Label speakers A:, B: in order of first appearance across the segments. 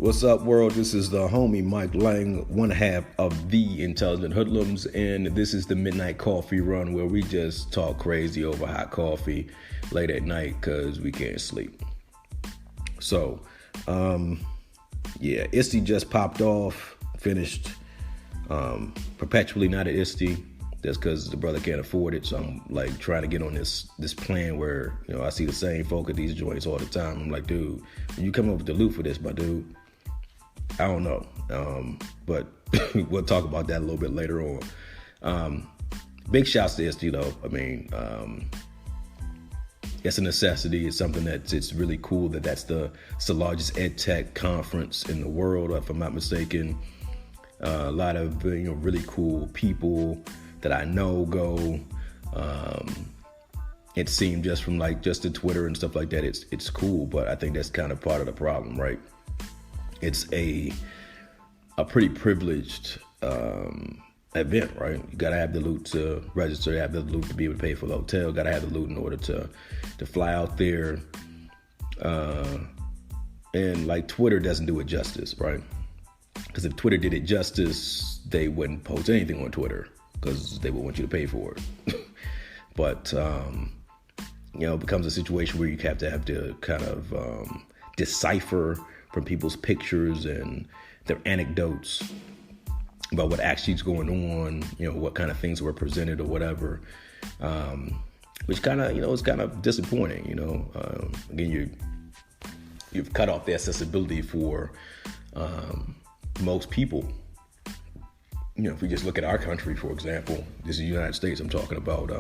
A: What's up, world? This is the homie Mike Lang, one half of the Intelligent Hoodlums, and this is the Midnight Coffee Run, where we just talk crazy over hot coffee late at night because we can't sleep. So, ISTE just popped off, finished perpetually not at ISTE. That's because the brother can't afford it. So I'm like trying to get on this plan where, I see the same folk at these joints all the time. I'm like, dude, when you come up with the loot for this, my dude, I don't know. But we'll talk about that a little bit later on. Big shouts to ISTE though. I mean, it's a necessity. It's something it's really cool that's the largest ed tech conference in the world, if I'm not mistaken. A lot of really cool people that I know go. It seemed just from just the Twitter and stuff like that, it's cool, but I think that's kind of part of the problem, right? It's a pretty privileged event, right? You gotta have the loot to register, you have the loot to be able to pay for the hotel, gotta have the loot in order to fly out there. And Twitter doesn't do it justice, right? Because if Twitter did it justice, they wouldn't post anything on Twitter because they would want you to pay for it. But, it becomes a situation where you have to kind of decipher from people's pictures and their anecdotes about what actually is going on, what kind of things were presented or whatever, which kind of, is kind of disappointing, Again, you've cut off the accessibility for most people. If we just look at our country, for example, this is the United States I'm talking about.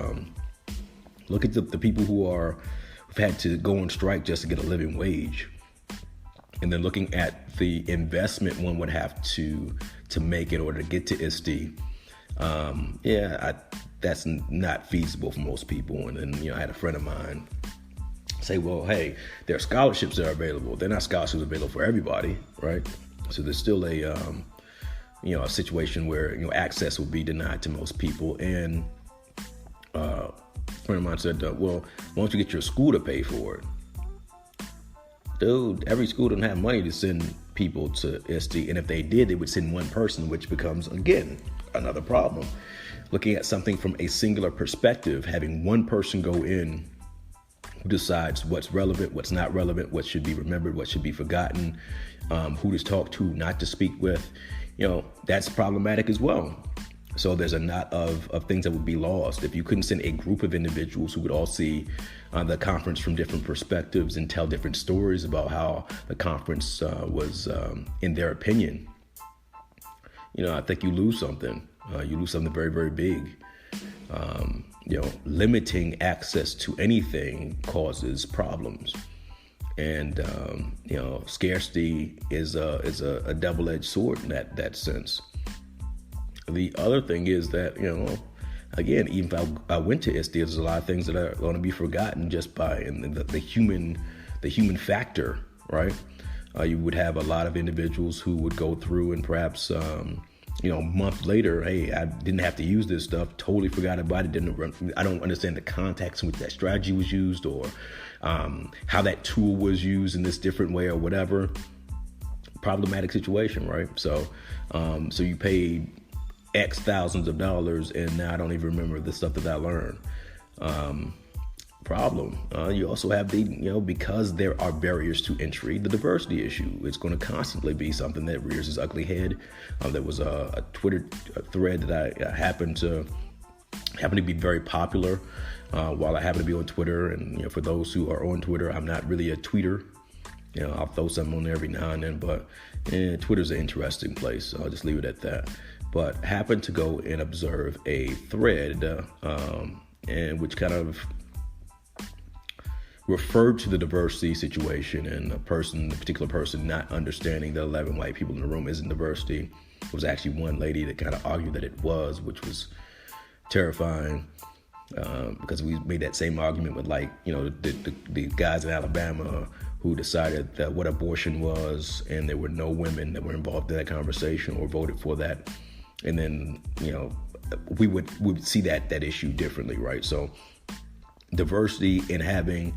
A: Look at the people who've had to go on strike just to get a living wage. And then looking at the investment one would have to make in order to get to ISTE. That's not feasible for most people. And then, I had a friend of mine say, well, hey, there are scholarships that are available. They're not scholarships available for everybody, right? So there's still a situation where, access will be denied to most people. And a friend of mine said, well, why don't you get your school to pay for it? Dude, every school doesn't have money to send people to ISTE. And if they did, they would send one person, which becomes, again, another problem. Looking at something from a singular perspective, having one person go in who decides what's relevant, what's not relevant, what should be remembered, what should be forgotten, who to talk to, not to speak with, that's problematic as well. So there's a lot of things that would be lost if you couldn't send a group of individuals who would all see the conference from different perspectives and tell different stories about how the conference was, in their opinion. I think you lose something. You lose something very, very big. Limiting access to anything causes problems. And, scarcity is a double-edged sword in that sense. The other thing is that, again, even if I went to ISTE, there's a lot of things that are going to be forgotten just by the human factor, right? You would have a lot of individuals who would go through and perhaps, a month later, hey, I didn't have to use this stuff, totally forgot about it, I don't understand the context in which that strategy was used or how that tool was used in this different way or whatever. Problematic situation, right? So you paid X thousands of dollars and now I don't even remember the stuff that I learned. Problem. You also have because there are barriers to entry, the diversity issue. It's going to constantly be something that rears its ugly head. There was a Twitter thread that I happened to be very popular while I happen to be on Twitter. And, for those who are on Twitter, I'm not really a tweeter. I'll throw something on there every now and then, but Twitter's an interesting place. So I'll just leave it at that. But happened to go and observe a thread and which kind of referred to the diversity situation and a particular person not understanding that 11 white people in the room isn't diversity. It was actually one lady that kind of argued that it was, which was terrifying because we made that same argument with the guys in Alabama who decided that what abortion was, and there were no women that were involved in that conversation or voted for that. And then, we would see that issue differently, right? So diversity in having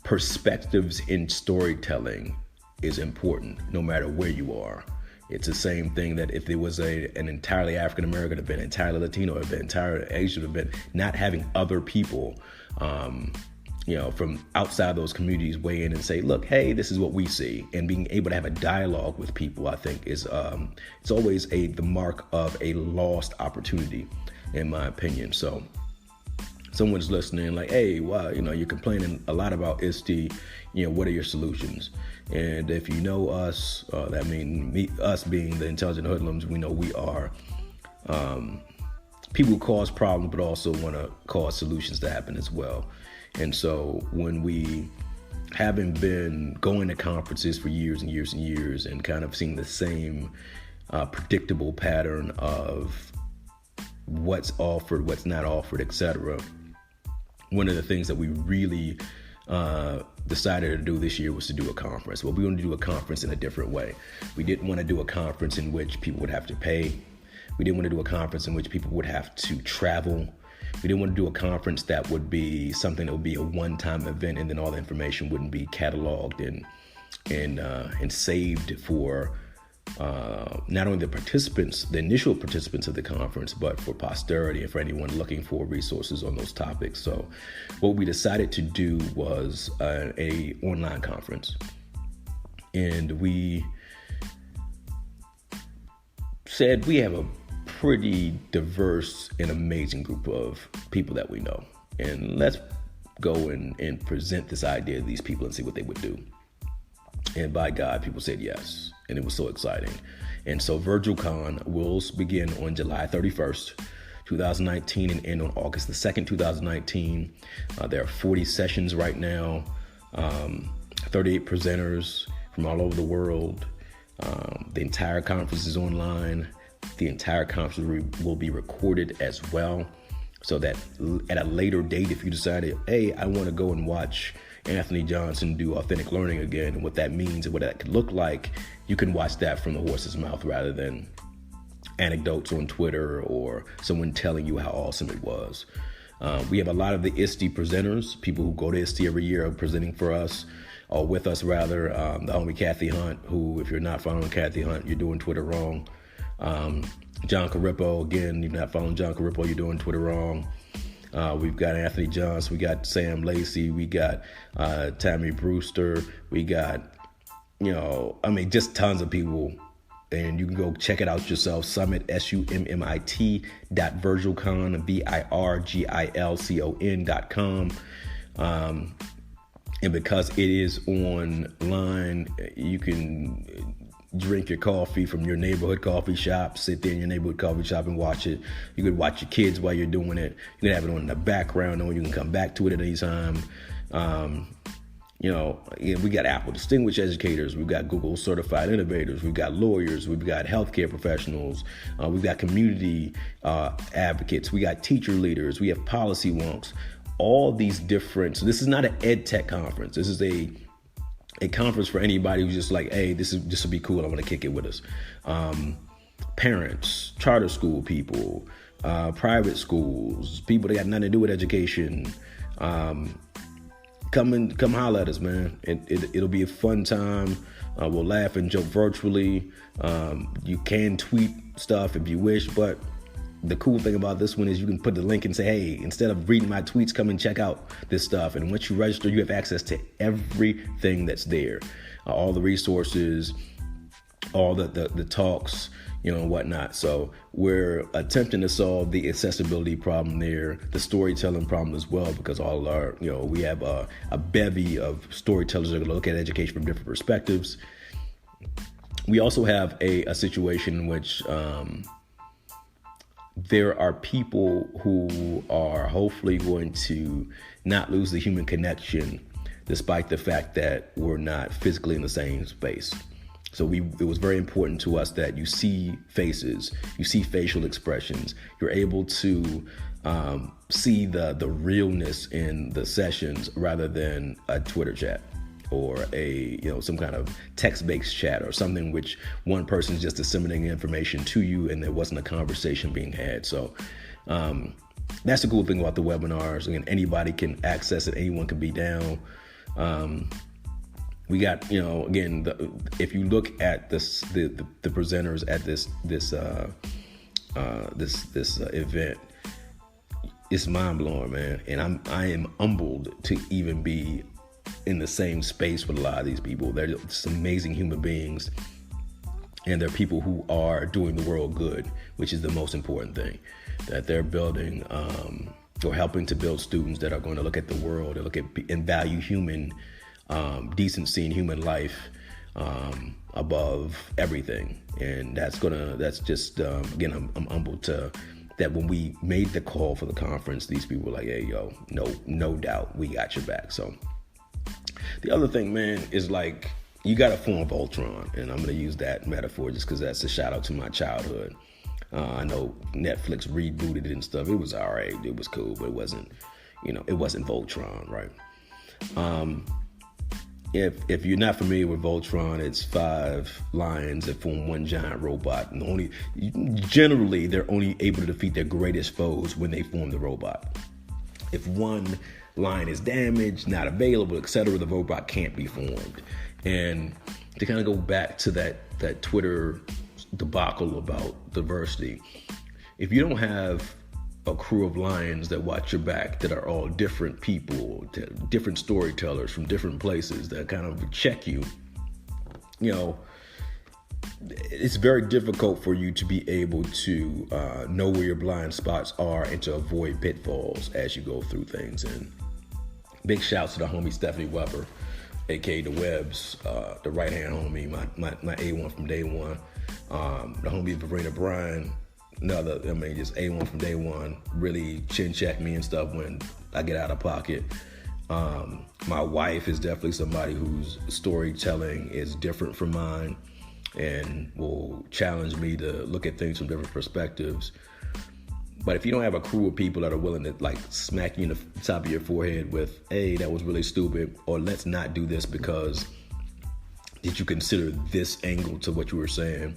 A: perspectives in storytelling is important no matter where you are. It's the same thing that if there was an entirely African American event, entirely Latino event, entirely Asian event, not having other people, from outside those communities weigh in and say, look, hey, this is what we see, and being able to have a dialogue with people, I think is it's always the mark of a lost opportunity, in my opinion. So someone's listening like, hey, wow, you're complaining a lot about ISTE, what are your solutions? And if you know us, that means us being the intelligent hoodlums, we know we are people who cause problems, but also want to cause solutions to happen as well. And so when we, having been going to conferences for years and years and years and kind of seeing the same predictable pattern of what's offered, what's not offered, etc., one of the things that we really decided to do this year was to do a conference. Well, we wanted to do a conference in a different way. We didn't want to do a conference in which people would have to pay. We didn't want to do a conference in which people would have to travel. We didn't want to do a conference that would be something that would be a one-time event, and then all the information wouldn't be cataloged and saved for not only the participants, the initial participants of the conference, but for posterity and for anyone looking for resources on those topics. So what we decided to do was a online conference. And we said we have a pretty diverse and amazing group of people that we know. And let's go and present this idea to these people and see what they would do. And by God, people said yes. And it was so exciting. And so VirtualCon will begin on July 31st, 2019 and end on August the 2nd, 2019. There are 40 sessions right now, 38 presenters from all over the world. The entire conference is online. The entire conference will be recorded as well, so that at a later date, if you decided, hey, I want to go and watch Anthony Johnson do authentic learning again, and what that means and what that could look like, you can watch that from the horse's mouth rather than anecdotes on Twitter or someone telling you how awesome it was. We have a lot of the ISTE presenters, people who go to ISTE every year are presenting for us, or with us rather. The homie Kathy Hunt, who, if you're not following Kathy Hunt, you're doing Twitter wrong. John Carippo, again, you're not following John Carippo, you're doing Twitter wrong. We've got Anthony Johnson, we got Sam Lacey, we got Tammy Brewster, we got, just tons of people. And you can go check it out yourself. Summit, SUMMIT .virgilcon, VIRGILCON.com. And because it is online, you can drink your coffee from your neighborhood coffee shop, sit there in your neighborhood coffee shop and watch it. You could watch your kids while you're doing it. You can have it on in the background, knowing you can come back to it at any time. We got Apple Distinguished Educators, we've got Google Certified Innovators, we've got lawyers, we've got healthcare professionals, we've got community advocates, we got teacher leaders, we have policy wonks, all these different. So this is not an ed tech conference. This is a conference for anybody who's just like, hey, this will be cool. I want to kick it with us. Parents, charter school people, private schools, people that got nothing to do with education. Come holler at us, man. It'll be a fun time. We'll laugh and joke virtually. You can tweet stuff if you wish, but the cool thing about this one is you can put the link and say, hey, instead of reading my tweets, come and check out this stuff. And once you register, you have access to everything that's there. All the resources, all the talks, and whatnot. So we're attempting to solve the accessibility problem there, the storytelling problem as well, because all our, we have a bevy of storytellers that are going to look at education from different perspectives. We also have a situation in which there are people who are hopefully going to not lose the human connection, despite the fact that we're not physically in the same space. So it was very important to us that you see faces, you see facial expressions, you're able to see the realness in the sessions rather than a Twitter chat or some kind of text-based chat or something which one person's just disseminating information to you and there wasn't a conversation being had. So that's the cool thing about the webinars. Again, anybody can access it. Anyone can be down. We got, again, if you look at this, the presenters at this event, it's mind blowing, man. And I am humbled to even be in the same space with a lot of these people. They're just amazing human beings, and they're people who are doing the world good, which is the most important thing. That they're building or helping to build students that are going to look at the world and look at and value human decency and human life above everything. And that's just again, I'm humbled to that when we made the call for the conference, these people were like, hey, yo, no doubt, we got your back. So the other thing, man, is like, you got to form Voltron. And I'm going to use that metaphor just because that's a shout out to my childhood. I know Netflix rebooted it and stuff. It was all right. It was cool, but it wasn't Voltron, right? If you're not familiar with Voltron, it's 5 lions that form one giant robot. And generally, they're only able to defeat their greatest foes when they form the robot. If one lion is damaged, not available, etc., the robot can't be formed. And to kind of go back to that Twitter debacle about diversity, if you don't have a crew of lions that watch your back, that are all different people, different storytellers from different places that kind of check you, it's very difficult for you to be able to know where your blind spots are and to avoid pitfalls as you go through things. And big shouts to the homie Stephanie Weber, aka the Webbs, the right hand homie, my A1 from day one. The homie Verena Bryan, just A1 from day one, really chin check me and stuff when I get out of pocket. My wife is definitely somebody whose storytelling is different from mine and will challenge me to look at things from different perspectives. But if you don't have a crew of people that are willing to like smack you in the top of your forehead with, hey, that was really stupid, or let's not do this because did you consider this angle to what you were saying?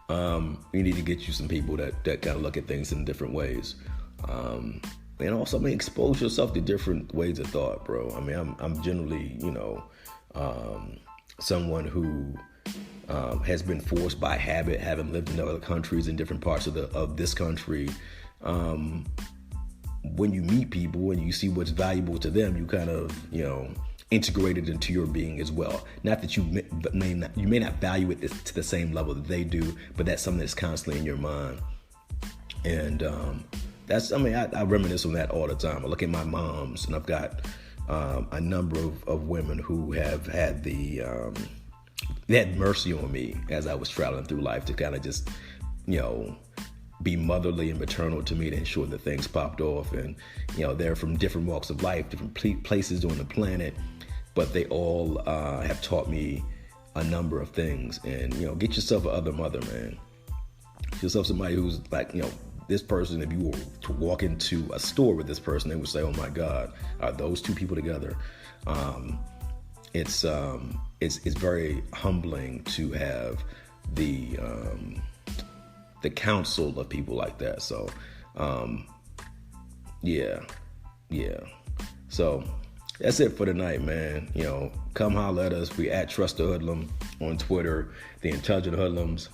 A: You need to get you some people that kind of look at things in different ways. And also, expose yourself to different ways of thought, bro. I'm generally, someone who has been forced by habit, having lived in other countries, in different parts of this country. When you meet people and you see what's valuable to them, you kind of, integrate it into your being as well. Not that you may not value it to the same level that they do, but that's something that's constantly in your mind. And I reminisce on that all the time. I look at my moms, and I've got a number of women who have had they had mercy on me as I was traveling through life to kind of just, be motherly and maternal to me to ensure that things popped off. And, they're from different walks of life, different places on the planet, but they all have taught me a number of things. And, get yourself another mother, man. Get yourself somebody who's like, this person, if you were to walk into a store with this person, they would say, oh my God, are those two people together? It's very humbling to have the counsel of people like that. So, yeah. So that's it for tonight, man. Come holler at us. We at Trust the Hoodlum on Twitter, the Intelligent Hoodlums.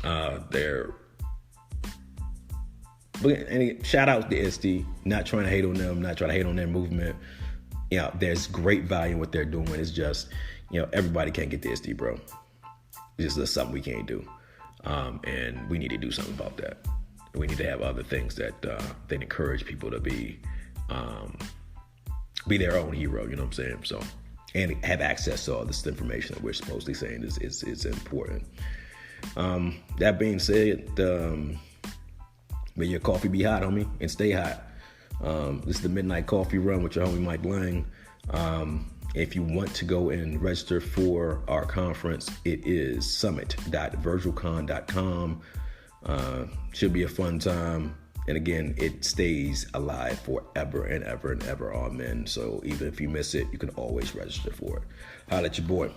A: Shout out to SD. Not trying to hate on them. Not trying to hate on their movement. There's great value in what they're doing. It's just, everybody can't get the SD, bro. It's just something we can't do. And we need to do something about that. We need to have other things that encourage people to be their own hero, you know what I'm saying? So, and have access to all this information that we're supposedly saying is important. That being said, may your coffee be hot, homie, and stay hot. This is the Midnight Coffee Run with your homie Mike Lang. If you want to go and register for our conference, it is summit.virgilcon.com. Should be a fun time. And again, it stays alive forever and ever and ever. Amen. So even if you miss it, you can always register for it. Holla at your boy.